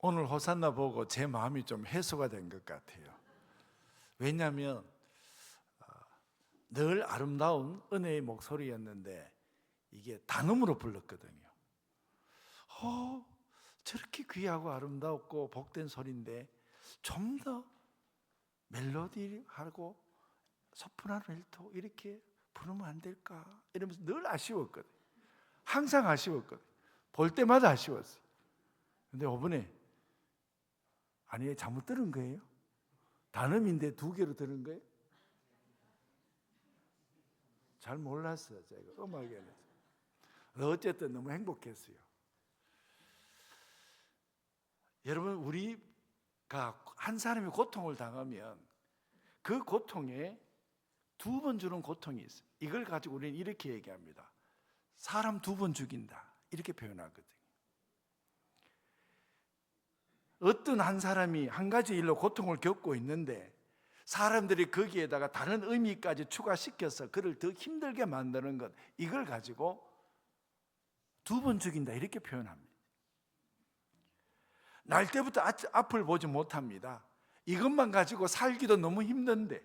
오늘 호산나 보고 제 마음이 좀 해소가 된 것 같아요. 왜냐하면 늘 아름다운 은혜의 목소리였는데 이게 단음으로 불렀거든요. 저렇게 귀하고 아름답고 복된 소리인데 좀 더 멜로디하고 소프라노 일토 이렇게 부르면 안 될까 이러면서 늘 아쉬웠거든요. 항상 아쉬웠거든요. 볼 때마다 아쉬웠어요. 근데 이번에 아니 잘못 들은 거예요? 단음인데 두 개로 들은 거예요? 잘 몰랐어요. 제가 음악에는. 어쨌든 너무 행복했어요. 여러분, 우리가 한 사람이 고통을 당하면 그 고통에 두 번 주는 고통이 있어요. 이걸 가지고 우리는 이렇게 얘기합니다. 사람 두 번 죽인다 이렇게 표현하거든요. 어떤 한 사람이 한 가지 일로 고통을 겪고 있는데 사람들이 거기에다가 다른 의미까지 추가시켜서 그를 더 힘들게 만드는 것, 이걸 가지고 두 번 죽인다 이렇게 표현합니다. 날 때부터 앞을 보지 못합니다. 이것만 가지고 살기도 너무 힘든데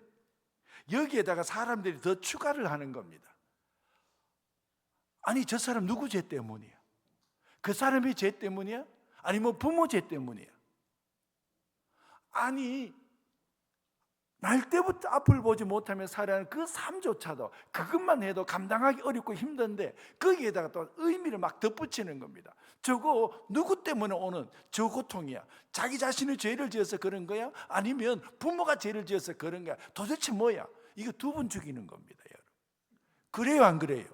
여기에다가 사람들이 더 추가를 하는 겁니다. 아니 저 사람 누구 죄 때문이야? 그 사람의 죄 때문이야? 아니면 부모 죄 때문이야? 아니 날 때부터 앞을 보지 못하며 살아야 하는 그 삶조차도 그것만 해도 감당하기 어렵고 힘든데 거기에다가 또 의미를 막 덧붙이는 겁니다. 저거 누구 때문에 오는 저 고통이야? 자기 자신의 죄를 지어서 그런 거야? 아니면 부모가 죄를 지어서 그런 거야? 도대체 뭐야? 이거 두 번 죽이는 겁니다, 여러분. 그래요, 안 그래요?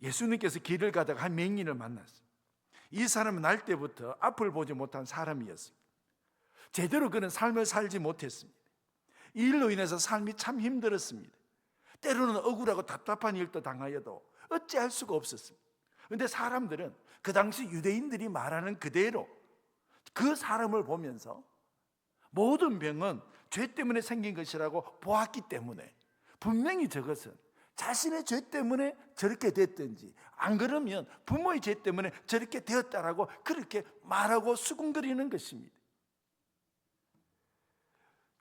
예수님께서 길을 가다가 한 맹인을 만났어요. 이 사람은 날 때부터 앞을 보지 못한 사람이었습니다. 제대로 그는 삶을 살지 못했습니다. 이 일로 인해서 삶이 참 힘들었습니다. 때로는 억울하고 답답한 일도 당하여도 어찌할 수가 없었습니다. 그런데 사람들은 그 당시 유대인들이 말하는 그대로 그 사람을 보면서 모든 병은 죄 때문에 생긴 것이라고 보았기 때문에 분명히 저것은 자신의 죄 때문에 저렇게 됐든지 안 그러면 부모의 죄 때문에 저렇게 되었다라고 그렇게 말하고 수군거리는 것입니다.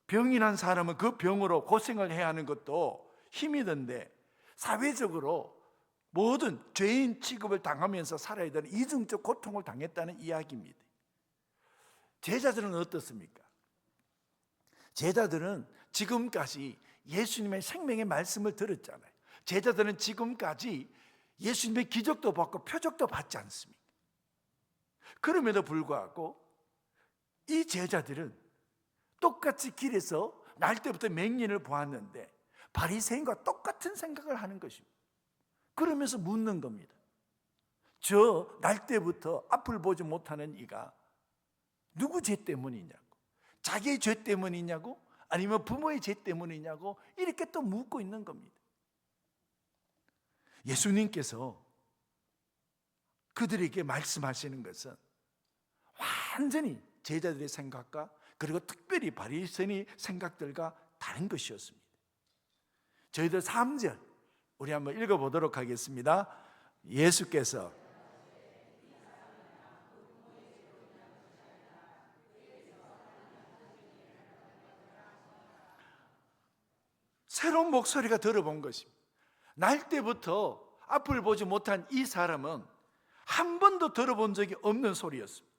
병이 난 사람은 그 병으로 고생을 해야 하는 것도 힘이 든데 사회적으로 모든 죄인 취급을 당하면서 살아야 되는 이중적 고통을 당했다는 이야기입니다. 제자들은 어떻습니까? 제자들은 지금까지 예수님의 생명의 말씀을 들었잖아요. 제자들은 지금까지 예수님의 기적도 받고 표적도 받지 않습니다. 그럼에도 불구하고 이 제자들은 똑같이 길에서 날 때부터 맹인을 보았는데 바리새인과 똑같은 생각을 하는 것입니다. 그러면서 묻는 겁니다. 저 날 때부터 앞을 보지 못하는 이가 누구 죄 때문이냐고, 자기의 죄 때문이냐고, 아니면 부모의 죄 때문이냐고 이렇게 또 묻고 있는 겁니다. 예수님께서 그들에게 말씀하시는 것은 완전히 제자들의 생각과 그리고 특별히 바리새인의 생각들과 다른 것이었습니다. 저희들 3절 우리 한번 읽어보도록 하겠습니다. 예수께서 새로운 목소리가 들어본 것입니다. 날 때부터 앞을 보지 못한 이 사람은 한 번도 들어본 적이 없는 소리였습니다.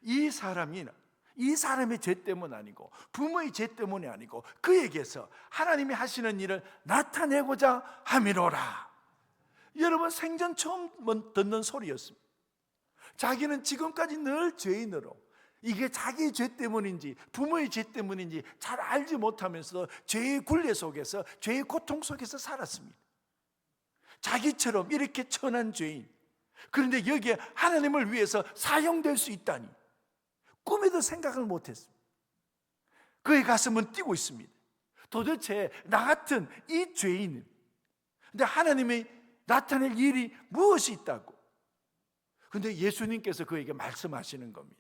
이 사람의 죄 때문 아니고 부모의 죄 때문이 아니고 그에게서 하나님이 하시는 일을 나타내고자 함이로라. 여러분, 생전 처음 듣는 소리였습니다. 자기는 지금까지 늘 죄인으로 이게 자기의 죄 때문인지 부모의 죄 때문인지 잘 알지 못하면서 죄의 굴레 속에서 죄의 고통 속에서 살았습니다. 자기처럼 이렇게 천한 죄인, 그런데 여기에 하나님을 위해서 사용될 수 있다니 꿈에도 생각을 못했습니다. 그의 가슴은 뛰고 있습니다. 도대체 나 같은 이 죄인, 근데 하나님이 나타낼 일이 무엇이 있다고? 근데 예수님께서 그에게 말씀하시는 겁니다.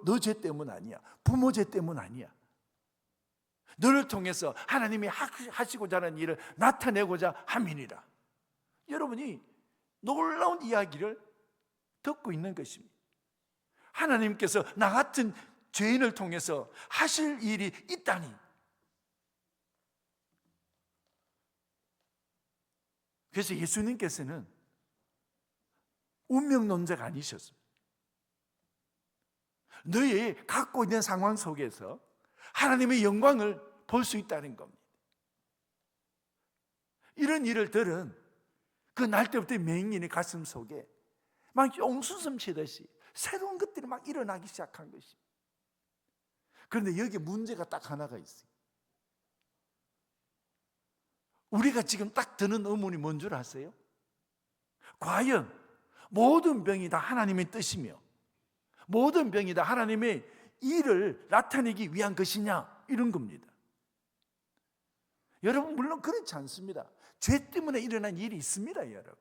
너 죄 때문 아니야. 부모 죄 때문 아니야. 너를 통해서 하나님이 하시고자 하는 일을 나타내고자 함이니라. 여러분이 놀라운 이야기를 듣고 있는 것입니다. 하나님께서 나 같은 죄인을 통해서 하실 일이 있다니. 그래서 예수님께서는 운명론자가 아니셨습니다. 너희 갖고 있는 상황 속에서 하나님의 영광을 볼 수 있다는 겁니다. 이런 일을 들은 그 날 때부터 맹인의 가슴 속에 막 옹수숨 치듯이 새로운 것들이 막 일어나기 시작한 것입니다. 그런데 여기 문제가 딱 하나가 있어요. 우리가 지금 딱 드는 의문이 뭔 줄 아세요? 과연 모든 병이 다 하나님의 뜻이며 모든 병이 다 하나님의 일을 나타내기 위한 것이냐, 이런 겁니다. 여러분, 물론 그렇지 않습니다. 죄 때문에 일어난 일이 있습니다, 여러분.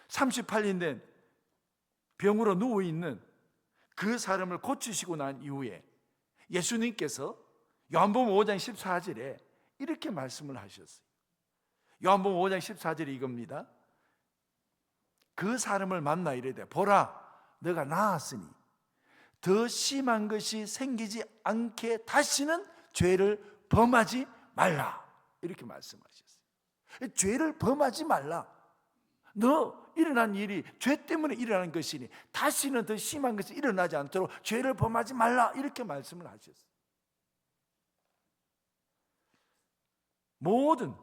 38년 된 병으로 누워있는 그 사람을 고치시고 난 이후에 예수님께서 요한복음 5장 14절에 이렇게 말씀을 하셨어요. 요한복음 5장 14절이 이겁니다. 그 사람을 만나 이르되 보라, 너가 나았으니 더 심한 것이 생기지 않게 다시는 죄를 범하지 말라, 이렇게 말씀하셨어요. 죄를 범하지 말라. 너 일어난 일이 죄 때문에 일어난 것이니 다시는 더 심한 것이 일어나지 않도록 죄를 범하지 말라, 이렇게 말씀을 하셨어요. 모든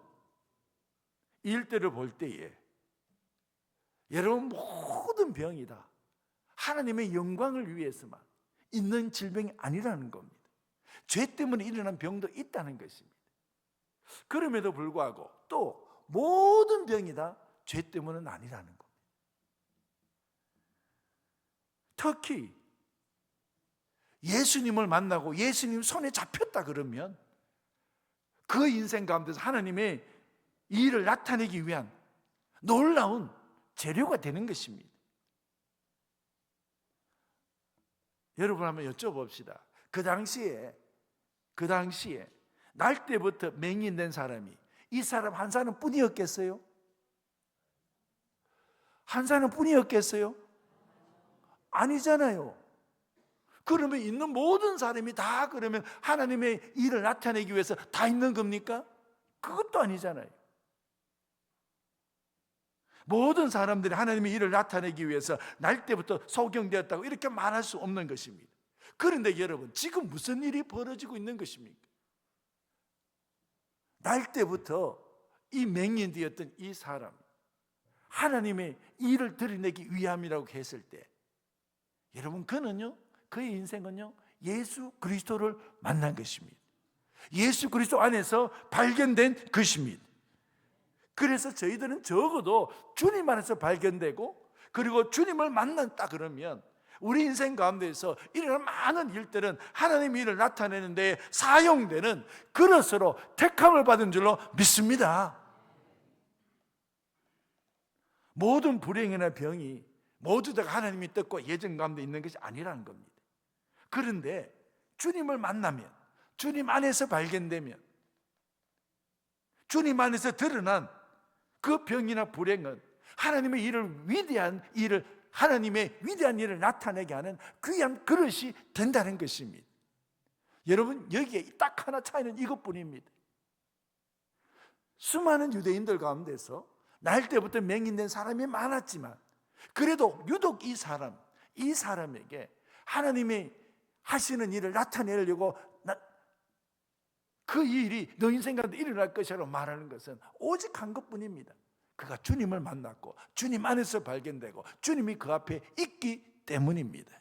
일들을 볼 때에 여러분, 모든 병이 다 하나님의 영광을 위해서만 있는 질병이 아니라는 겁니다. 죄 때문에 일어난 병도 있다는 것입니다. 그럼에도 불구하고 또 모든 병이 다 죄 때문은 아니라는 겁니다. 특히 예수님을 만나고 예수님 손에 잡혔다 그러면 그 인생 가운데서 하나님의 일을 나타내기 위한 놀라운 재료가 되는 것입니다. 여러분, 한번 여쭤봅시다. 그 당시에 날 때부터 맹인된 사람이 이 사람 한 사람 뿐이었겠어요? 한 사람 뿐이었겠어요? 아니잖아요. 그러면 있는 모든 사람이 다 그러면 하나님의 일을 나타내기 위해서 다 있는 겁니까? 그것도 아니잖아요. 모든 사람들이 하나님의 일을 나타내기 위해서 날 때부터 소경되었다고 이렇게 말할 수 없는 것입니다. 그런데 여러분, 지금 무슨 일이 벌어지고 있는 것입니까? 날 때부터 이 맹인되었던 이 사람, 하나님의 일을 드러내기 위함이라고 했을 때 여러분, 그의 인생은요 예수 그리스도를 만난 것입니다. 예수 그리스도 안에서 발견된 것입니다. 그래서 저희들은 적어도 주님 안에서 발견되고 그리고 주님을 만났다 그러면 우리 인생 가운데서 일어나는 많은 일들은 하나님의 일을 나타내는 데 사용되는 그릇으로 택함을 받은 줄로 믿습니다. 모든 불행이나 병이 모두 다 하나님이 뜻과 예정 가운데 있는 것이 아니라는 겁니다. 그런데 주님을 만나면, 주님 안에서 발견되면, 주님 안에서 드러난 그 병이나 불행은 하나님의 하나님의 위대한 일을 나타내게 하는 귀한 그릇이 된다는 것입니다. 여러분, 여기에 딱 하나 차이는 이것뿐입니다. 수많은 유대인들 가운데서 날 때부터 맹인된 사람이 많았지만 그래도 유독 이 사람에게 하나님의 하시는 일을 나타내려고 그 일이 너 인생 가운데 일어날 것이라고 말하는 것은 오직 한 것뿐입니다. 그가 주님을 만났고 주님 안에서 발견되고 주님이 그 앞에 있기 때문입니다.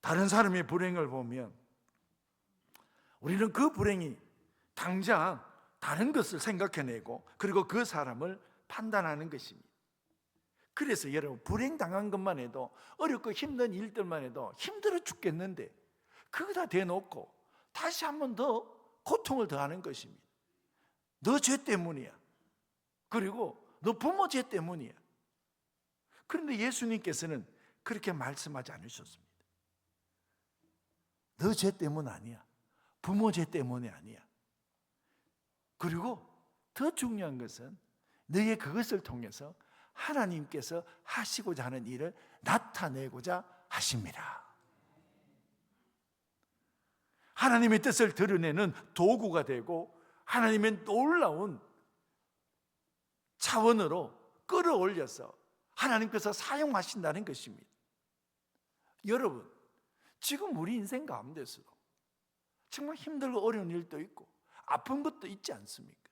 다른 사람의 불행을 보면 우리는 그 불행이 당장 다른 것을 생각해내고 그리고 그 사람을 판단하는 것입니다. 그래서 여러분, 불행당한 것만 해도, 어렵고 힘든 일들만 해도 힘들어 죽겠는데 그거 다 대놓고 다시 한 번 더 고통을 더하는 것입니다. 너 죄 때문이야. 그리고 너 부모 죄 때문이야. 그런데 예수님께서는 그렇게 말씀하지 않으셨습니다. 너 죄 때문 아니야. 부모 죄 때문이 아니야. 그리고 더 중요한 것은 너의 그것을 통해서 하나님께서 하시고자 하는 일을 나타내고자 하십니다. 하나님의 뜻을 드러내는 도구가 되고 하나님의 놀라운 차원으로 끌어올려서 하나님께서 사용하신다는 것입니다. 여러분, 지금 우리 인생 가운데서도 정말 힘들고 어려운 일도 있고 아픈 것도 있지 않습니까?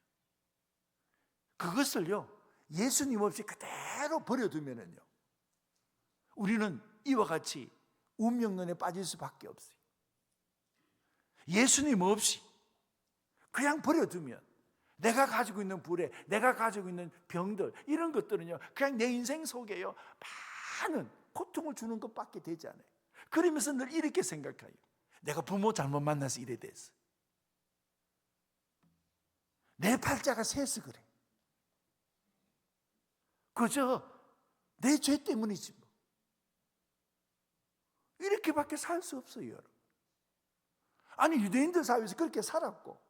그것을요, 예수님 없이 그대로 버려두면은요, 우리는 이와 같이 운명론에 빠질 수밖에 없어요. 예수님 없이 그냥 버려두면 내가 가지고 있는 불에, 내가 가지고 있는 병들, 이런 것들은요, 그냥 내 인생 속에요, 많은 고통을 주는 것밖에 되지 않아요. 그러면서 늘 이렇게 생각해요. 내가 부모 잘못 만나서 이래 됐어. 내 팔자가 새서 그래. 그저 내 죄 때문이지 뭐. 이렇게밖에 살 수 없어요, 여러분. 아니, 유대인들 사회에서 그렇게 살았고,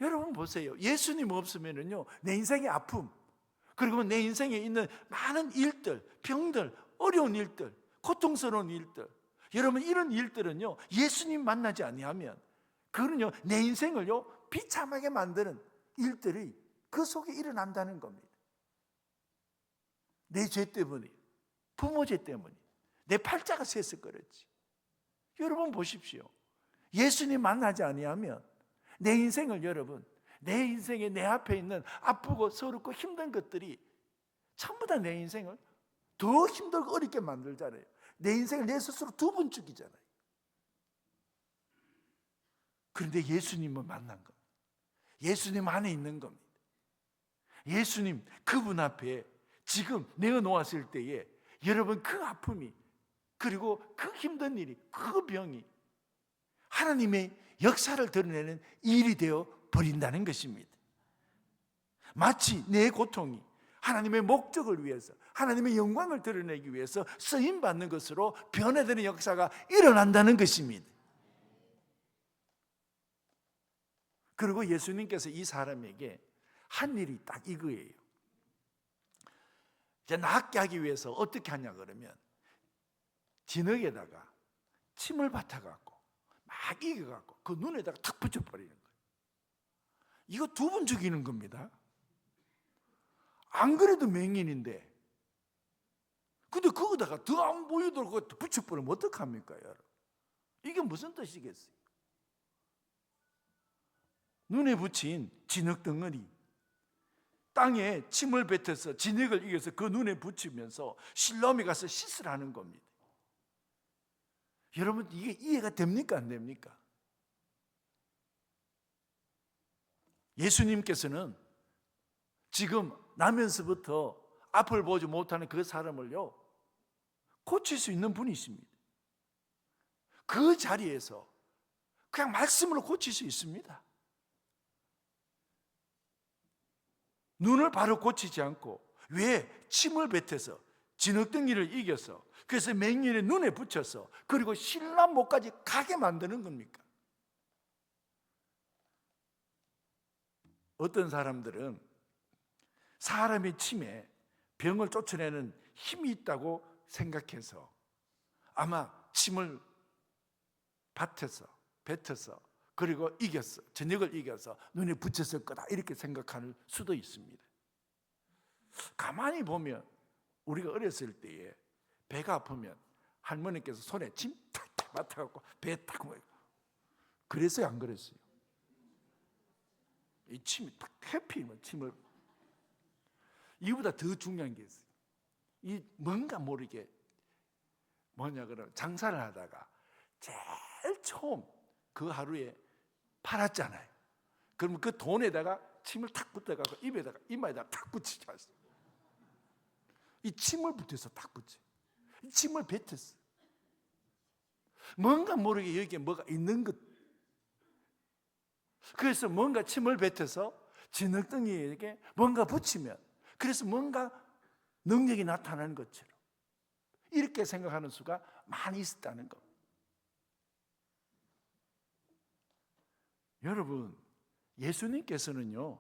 여러분 보세요. 예수님 없으면은요, 내 인생의 아픔, 그리고 내 인생에 있는 많은 일들, 병들, 어려운 일들, 고통스러운 일들, 여러분 이런 일들은요, 예수님 만나지 아니하면 그거는요, 내 인생을요 비참하게 만드는 일들이 그 속에 일어난다는 겁니다. 내 죄 때문에, 부모 죄 때문에, 내 팔자가 새서 그렇지. 여러분 보십시오. 예수님 만나지 아니하면 내 인생을, 여러분, 내 인생에 내 앞에 있는 아프고 서럽고 힘든 것들이 전부 다 내 인생을 더 힘들고 어렵게 만들잖아요. 내 인생을 내 스스로 두 번 죽이잖아요. 그런데 예수님을 만난 겁니다. 예수님 안에 있는 겁니다. 예수님, 그분 앞에 지금 내어놓았을 때에 여러분 그 아픔이, 그리고 그 힘든 일이, 그 병이 하나님의 역사를 드러내는 일이 되어 버린다는 것입니다. 마치 내 고통이 하나님의 목적을 위해서, 하나님의 영광을 드러내기 위해서 쓰임받는 것으로 변화되는 역사가 일어난다는 것입니다. 그리고 예수님께서 이 사람에게 한 일이 딱 이거예요. 이제 낫게 하기 위해서 어떻게 하냐 그러면 진흙에다가 침을 뱉어갖고 막 이겨갖고 그 눈에다가 탁 붙여버리는 거예요. 이거 두 번 죽이는 겁니다. 안 그래도 맹인인데, 근데 그거다가 더 안 보이도록 그거 붙여버리면 어떡합니까, 여러분? 이게 무슨 뜻이겠어요? 눈에 붙인 진흙 덩어리, 땅에 침을 뱉어서 진흙을 이겨서 그 눈에 붙이면서 실로암에 가서 씻으라는 겁니다. 여러분, 이게 이해가 됩니까, 안 됩니까? 예수님께서는 지금 나면서부터 앞을 보지 못하는 그 사람을요 고칠 수 있는 분이십니다. 그 자리에서 그냥 말씀으로 고칠 수 있습니다. 눈을 바로 고치지 않고 왜 침을 뱉어서 진흙덩이를 이겨서, 그래서 맹인의 눈에 붙여서, 그리고 신랑목까지 가게 만드는 겁니까? 어떤 사람들은 사람의 침에 병을 쫓아내는 힘이 있다고 생각해서 아마 침을 뱉어서 그리고 이겼어, 저녁을 이겨서 눈에 붙였을 거다, 이렇게 생각할 수도 있습니다. 가만히 보면 우리가 어렸을 때에 배가 아프면 할머니께서 손에 침 탁탁 맡아갖고 배에 탁, 그랬어요, 안 그랬어요? 이 침이 탁 해피면 침을, 이보다 더 중요한 게 있어요. 이 뭔가 모르게 그러면 장사를 하다가 제일 처음 그 하루에 팔았잖아요. 그러면 그 돈에다가 침을 탁 붙여갖고 입에다가 이마에다가 탁 붙이지 않습니까? 이 침을 붙여서 탁 붙여. 이 침을 뱉었어. 뭔가 모르게 여기에 뭐가 있는 것. 그래서 뭔가 침을 뱉어서 진흙덩이에게 뭔가 붙이면, 그래서 뭔가 능력이 나타나는 것처럼 이렇게 생각하는 수가 많이 있었다는 것. 여러분, 예수님께서는요,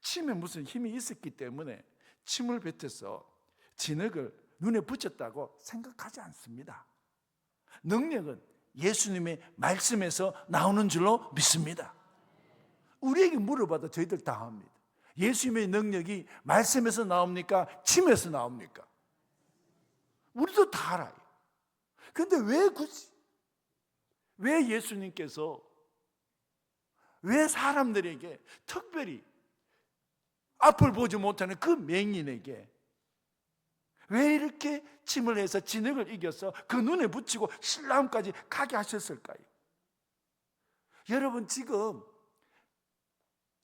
침에 무슨 힘이 있었기 때문에 침을 뱉어서 진흙을 눈에 붙였다고 생각하지 않습니다. 능력은 예수님의 말씀에서 나오는 줄로 믿습니다. 우리에게 물어봐도 저희들 다 합니다. 예수님의 능력이 말씀에서 나옵니까? 침에서 나옵니까? 우리도 다 알아요. 그런데 왜 굳이? 왜 예수님께서 왜 사람들에게 특별히 앞을 보지 못하는 그 맹인에게 왜 이렇게 침을 해서 진흙을 이겨서 그 눈에 붙이고 실라움까지 가게 하셨을까요? 여러분, 지금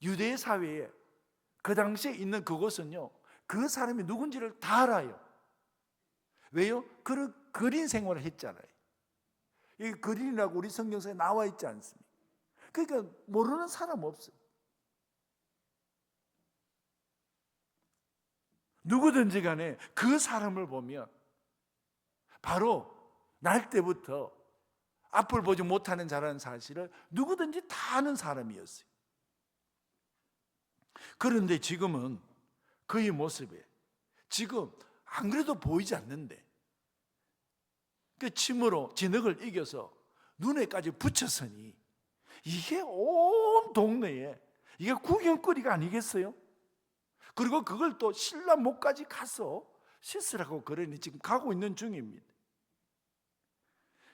유대 사회에 그 당시에 있는 그곳은요, 그 사람이 누군지를 다 알아요. 왜요? 그린 생활을 했잖아요. 이 그린이라고 우리 성경서에 나와 있지 않습니까? 그러니까 모르는 사람 없어요. 누구든지 간에 그 사람을 보면 바로 날 때부터 앞을 보지 못하는 자라는 사실을 누구든지 다 아는 사람이었어요. 그런데 지금은 그의 모습에 지금 안 그래도 보이지 않는데 그 침으로 진흙을 이겨서 눈에까지 붙였으니 이게 온 동네에 이게 구경거리가 아니겠어요? 그리고 그걸 또 신라 목까지 가서 씻으라고 그러니 지금 가고 있는 중입니다.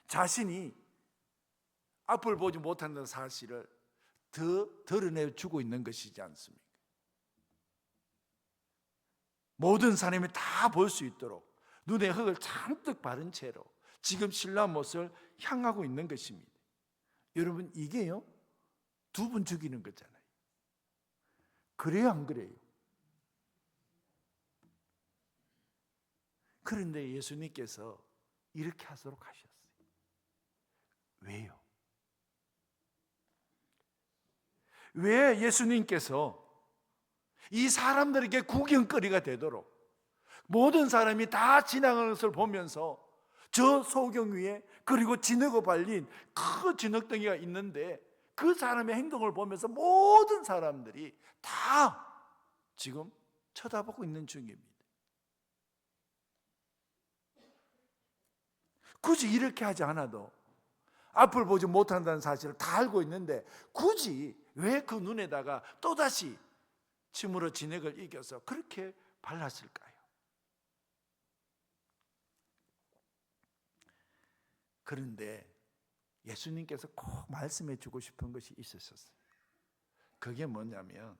자신이 앞을 보지 못한다는 사실을 더 드러내주고 있는 것이지 않습니까? 모든 사람이 다 볼 수 있도록 눈에 흙을 잔뜩 바른 채로 지금 신라 못을 향하고 있는 것입니다. 여러분, 이게요, 두 분 죽이는 거잖아요. 그래요, 안 그래요? 그런데 예수님께서 이렇게 하도록 하셨어요. 왜요? 왜 예수님께서 이 사람들에게 구경거리가 되도록 모든 사람이 다 지나가는 것을 보면서 저 소경 위에 그리고 진흙을 발린 큰 진흙덩이가 있는데 그 사람의 행동을 보면서 모든 사람들이 다 지금 쳐다보고 있는 중입니다. 굳이 이렇게 하지 않아도 앞을 보지 못한다는 사실을 다 알고 있는데 굳이 왜 그 눈에다가 또다시 침으로 진흙을 이겨서 그렇게 발랐을까요? 그런데 예수님께서 꼭 말씀해 주고 싶은 것이 있었어요. 그게 뭐냐면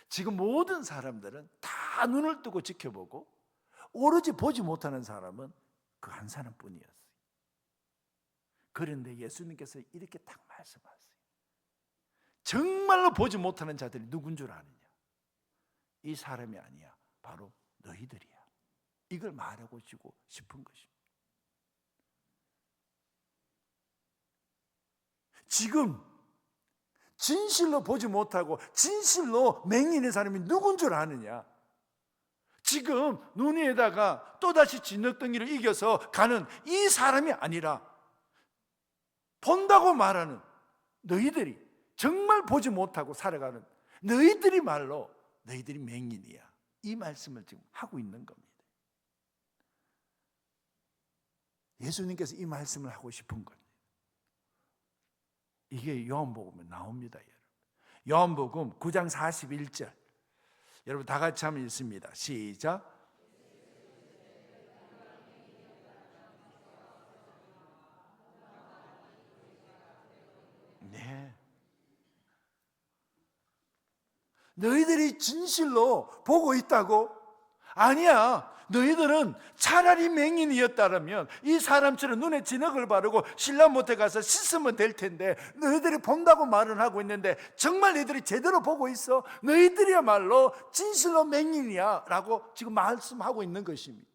지금 모든 사람들은 다 눈을 뜨고 지켜보고 오로지 보지 못하는 사람은 그 한 사람뿐이었어요. 그런데 예수님께서 이렇게 딱 말씀하세요. 정말로 보지 못하는 자들이 누군 줄 아느냐? 이 사람이 아니야. 바로 너희들이야. 이걸 말하고 싶은 것입니다. 지금 진실로 보지 못하고 진실로 맹인의 사람이 누군 줄 아느냐? 지금 눈 위에다가 또다시 진흙덩이를 이겨서 가는 이 사람이 아니라 본다고 말하는 너희들이 정말 보지 못하고 살아가는 너희들이 말로 너희들이 맹인이야. 이 말씀을 지금 하고 있는 겁니다. 예수님께서 이 말씀을 하고 싶은 겁니다. 이게 요한복음에 나옵니다, 여러분. 요한복음 9장 41절. 여러분 다 같이 한번 읽습니다. 시작. 네. 너희들이 진실로 보고 있다고? 아니야. 너희들은 차라리 맹인이었다면 이 사람처럼 눈에 진흙을 바르고 신라 못에 가서 씻으면 될 텐데 너희들이 본다고 말은 하고 있는데 정말 너희들이 제대로 보고 있어? 너희들이야말로 진실로 맹인이야 라고 지금 말씀하고 있는 것입니다.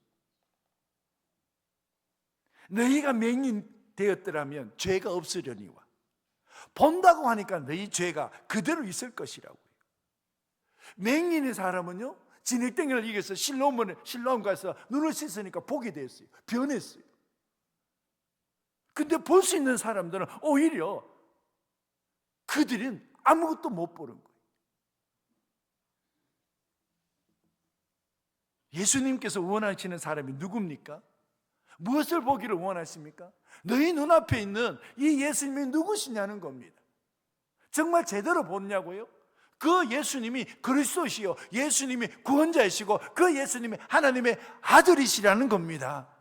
너희가 맹인 되었더라면 죄가 없으려니와 본다고 하니까 너희 죄가 그대로 있을 것이라고요. 맹인의 사람은요, 진흙덩이를 이겨서 실로암 가서 눈을 씻으니까 보게 됐어요. 변했어요. 근데 볼 수 있는 사람들은 오히려 그들은 아무것도 못 보는 거예요. 예수님께서 원하시는 사람이 누굽니까? 무엇을 보기를 원하십니까? 너희 눈앞에 있는 이 예수님이 누구시냐는 겁니다. 정말 제대로 보냐고요? 그 예수님이 그리스도시요, 예수님이 구원자이시고 그 예수님이 하나님의 아들이시라는 겁니다.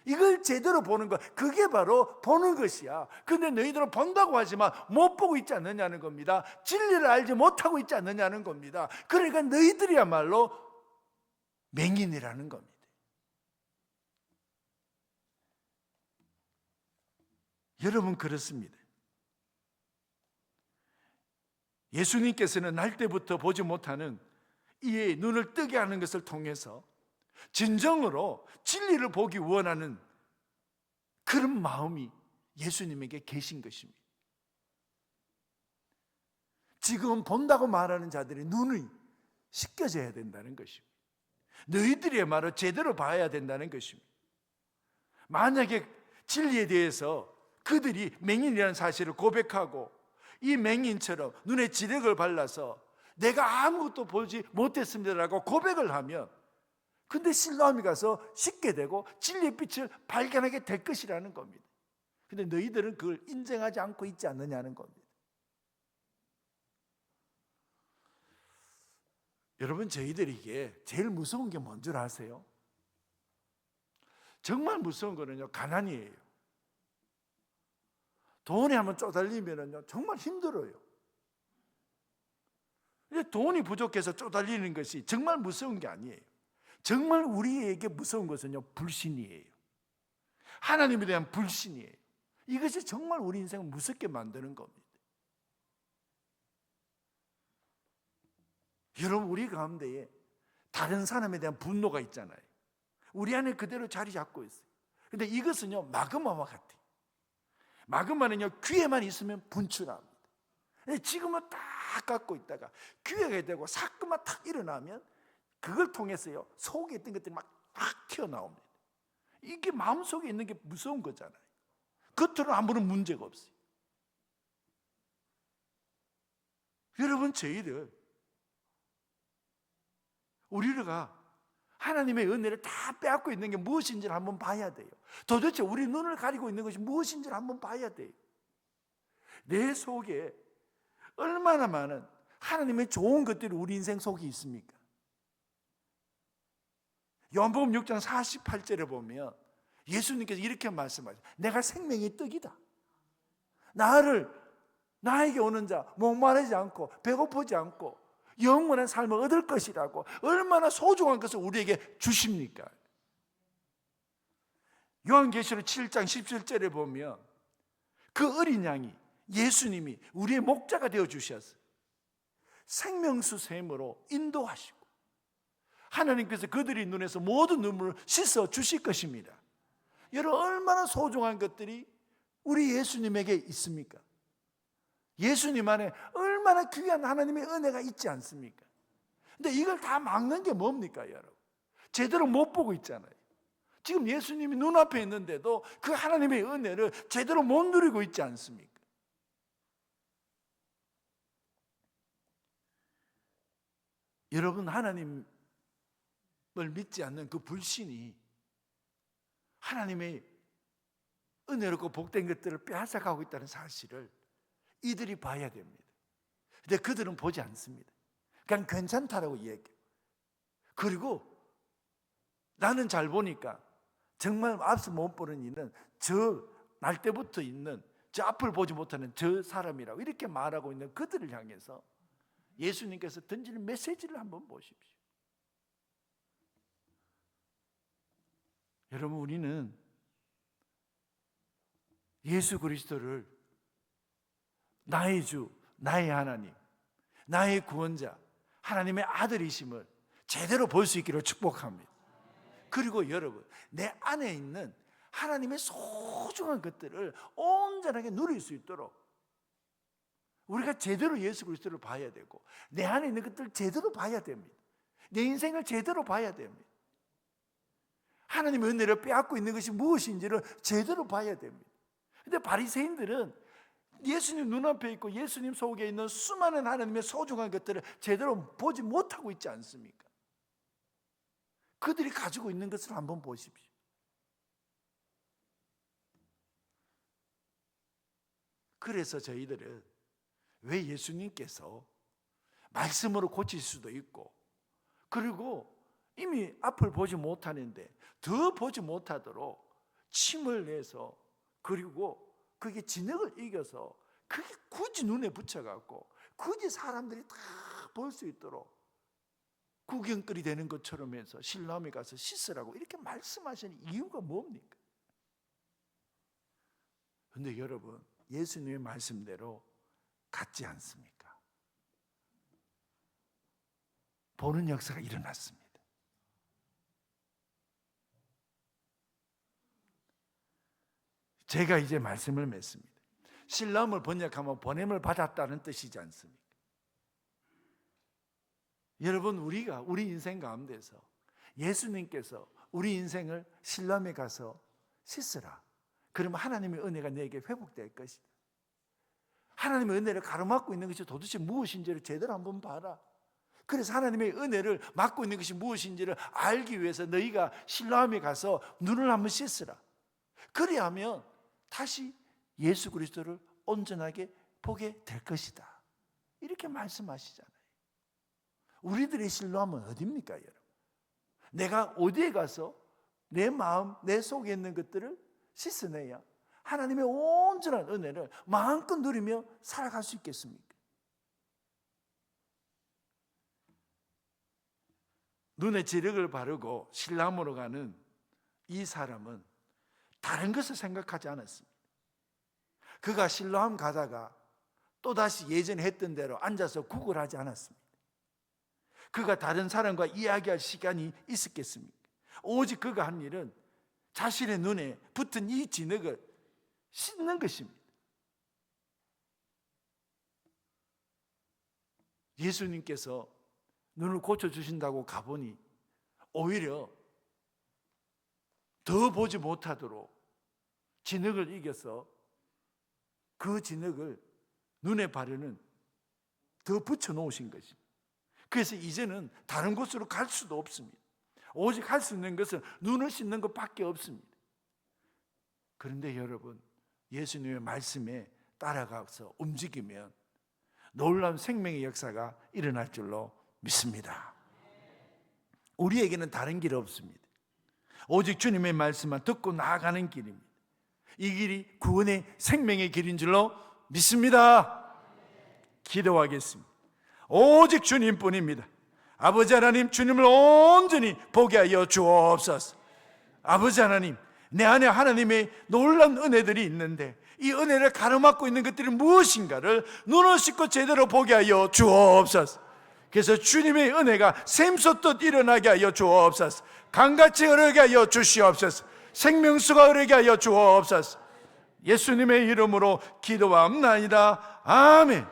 이걸 제대로 보는 것, 그게 바로 보는 것이야. 근데 너희들은 본다고 하지만 못 보고 있지 않느냐는 겁니다. 진리를 알지 못하고 있지 않느냐는 겁니다. 그러니까 너희들이야말로 맹인이라는 겁니다. 여러분, 그렇습니다. 예수님께서는 날 때부터 보지 못하는 이 눈을 뜨게 하는 것을 통해서 진정으로 진리를 보기 원하는 그런 마음이 예수님에게 계신 것입니다. 지금 본다고 말하는 자들의 눈이 씻겨져야 된다는 것입니다. 너희들이야말로 제대로 봐야 된다는 것입니다. 만약에 진리에 대해서 그들이 맹인이라는 사실을 고백하고 이 맹인처럼 눈에 지력을 발라서 내가 아무것도 보지 못했습니다라고 고백을 하면, 근데 실로암에 가서 씻게 되고 진리의 빛을 발견하게 될 것이라는 겁니다. 근데 너희들은 그걸 인정하지 않고 있지 않느냐는 겁니다. 여러분, 저희들에게 제일 무서운 게 뭔 줄 아세요? 정말 무서운 거는요, 가난이에요. 돈에 한번 쪼달리면요 정말 힘들어요. 돈이 부족해서 쪼달리는 것이 정말 무서운 게 아니에요. 정말 우리에게 무서운 것은요, 불신이에요. 하나님에 대한 불신이에요. 이것이 정말 우리 인생을 무섭게 만드는 겁니다. 여러분, 우리 가운데에 다른 사람에 대한 분노가 있잖아요. 우리 안에 그대로 자리 잡고 있어요. 근데 이것은요, 마그마와 같아요. 마그마는요, 귀에만 있으면 분출합니다. 지금은 딱 갖고 있다가 기회가 되고 사건만 탁 일어나면 그걸 통해서요, 속에 있던 것들이 막 튀어나옵니다. 이게 마음속에 있는 게 무서운 거잖아요. 겉으로는 아무런 문제가 없어요. 여러분, 저희들 우리가 하나님의 은혜를 다 빼앗고 있는 게 무엇인지를 한번 봐야 돼요. 도대체 우리 눈을 가리고 있는 것이 무엇인지를 한번 봐야 돼요. 내 속에 얼마나 많은 하나님의 좋은 것들이 우리 인생 속에 있습니까? 요한복음 6장 48절에 보면 예수님께서 이렇게 말씀하세요. 내가 생명의 떡이다. 나에게 오는 자 목마르지 않고 배고프지 않고 영원한 삶을 얻을 것이라고 얼마나 소중한 것을 우리에게 주십니까? 요한계시록 7장 17절에 보면 그 어린 양이 예수님이 우리의 목자가 되어 주셨어요. 생명수 샘으로 인도하시고 하나님께서 그들의 눈에서 모든 눈물을 씻어 주실 것입니다. 여러분, 얼마나 소중한 것들이 우리 예수님에게 있습니까? 예수님 안에 얼마나 귀한 하나님의 은혜가 있지 않습니까? 근데 이걸 다 막는 게 뭡니까, 여러분? 제대로 못 보고 있잖아요. 지금 예수님이 눈앞에 있는데도 그 하나님의 은혜를 제대로 못 누리고 있지 않습니까? 여러분, 하나님을 믿지 않는 그 불신이 하나님의 은혜롭고 복된 것들을 빼앗아가고 있다는 사실을 이들이 봐야 됩니다. 근데 그들은 보지 않습니다. 그냥 괜찮다라고 얘기해요. 그리고 나는 잘 보니까 정말 앞서 못 보는 이는 저 날 때부터 있는 저 앞을 보지 못하는 저 사람이라고 이렇게 말하고 있는 그들을 향해서 예수님께서 던지는 메시지를 한번 보십시오. 여러분, 우리는 예수 그리스도를 나의 주, 나의 하나님, 나의 구원자, 하나님의 아들이심을 제대로 볼 수 있기를 축복합니다. 그리고 여러분, 내 안에 있는 하나님의 소중한 것들을 온전하게 누릴 수 있도록 우리가 제대로 예수 그리스도를 봐야 되고 내 안에 있는 것들을 제대로 봐야 됩니다. 내 인생을 제대로 봐야 됩니다. 하나님의 은혜를 빼앗고 있는 것이 무엇인지를 제대로 봐야 됩니다. 근데 바리새인들은 예수님 눈앞에 있고 예수님 속에 있는 수많은 하나님의 소중한 것들을 제대로 보지 못하고 있지 않습니까? 그들이 가지고 있는 것을 한번 보십시오. 그래서 저희들은 왜 예수님께서 말씀으로 고칠 수도 있고, 그리고 이미 앞을 보지 못하는데 더 보지 못하도록 침을 내서, 그리고 그게 진흙을 이겨서 그게 굳이 눈에 붙여갖고 굳이 사람들이 다 볼 수 있도록 구경거리 되는 것처럼 해서 실로암에 가서 씻으라고 이렇게 말씀하시는 이유가 뭡니까? 그런데 여러분, 예수님의 말씀대로 같지 않습니까? 보는 역사가 일어났습니다. 제가 이제 말씀을 맺습니다. 실로암을 번역하면 보냄을 받았다는 뜻이지 않습니까? 여러분, 우리 인생 가운데서 예수님께서 우리 인생을 실로암에 가서 씻으라, 그러면 하나님의 은혜가 내게 회복될 것이다. 하나님의 은혜를 가로막고 있는 것이 도대체 무엇인지를 제대로 한번 봐라. 그래서 하나님의 은혜를 막고 있는 것이 무엇인지를 알기 위해서 너희가 실로암에 가서 눈을 한번 씻으라. 그리하면 다시 예수 그리스도를 온전하게 보게 될 것이다. 이렇게 말씀하시잖아요. 우리들의 실로암은 어디입니까, 여러분? 내가 어디에 가서 내 마음, 내 속에 있는 것들을 씻어내야 하나님의 온전한 은혜를 마음껏 누리며 살아갈 수 있겠습니까? 눈에 지력을 바르고 실로암으로 가는 이 사람은 다른 것을 생각하지 않았습니다. 그가 실로암 가다가 또다시 예전에 했던 대로 앉아서 구걸하지 않았습니다. 그가 다른 사람과 이야기할 시간이 있었겠습니까? 오직 그가 한 일은 자신의 눈에 붙은 이 진흙을 씻는 것입니다. 예수님께서 눈을 고쳐주신다고 가보니 오히려 더 보지 못하도록 진흙을 이겨서 그 진흙을 눈에 바르는 더 붙여놓으신 것입니다. 그래서 이제는 다른 곳으로 갈 수도 없습니다. 오직 할 수 있는 것은 눈을 씻는 것밖에 없습니다. 그런데 여러분, 예수님의 말씀에 따라가서 움직이면 놀라운 생명의 역사가 일어날 줄로 믿습니다. 우리에게는 다른 길 없습니다. 오직 주님의 말씀만 듣고 나아가는 길입니다. 이 길이 구원의 생명의 길인 줄로 믿습니다. 기도하겠습니다. 오직 주님뿐입니다. 아버지 하나님, 주님을 온전히 보게 하여 주옵소서. 아버지 하나님, 내 안에 하나님의 놀라운 은혜들이 있는데 이 은혜를 가로막고 있는 것들이 무엇인가를 눈을 씻고 제대로 보게 하여 주옵소서. 그래서 주님의 은혜가 샘솟듯 일어나게 하여 주옵소서. 강같이 흐르게 하여 주시옵소서. 생명수가 흐르게 하여 주옵소서. 예수님의 이름으로 기도합나이다. 아멘.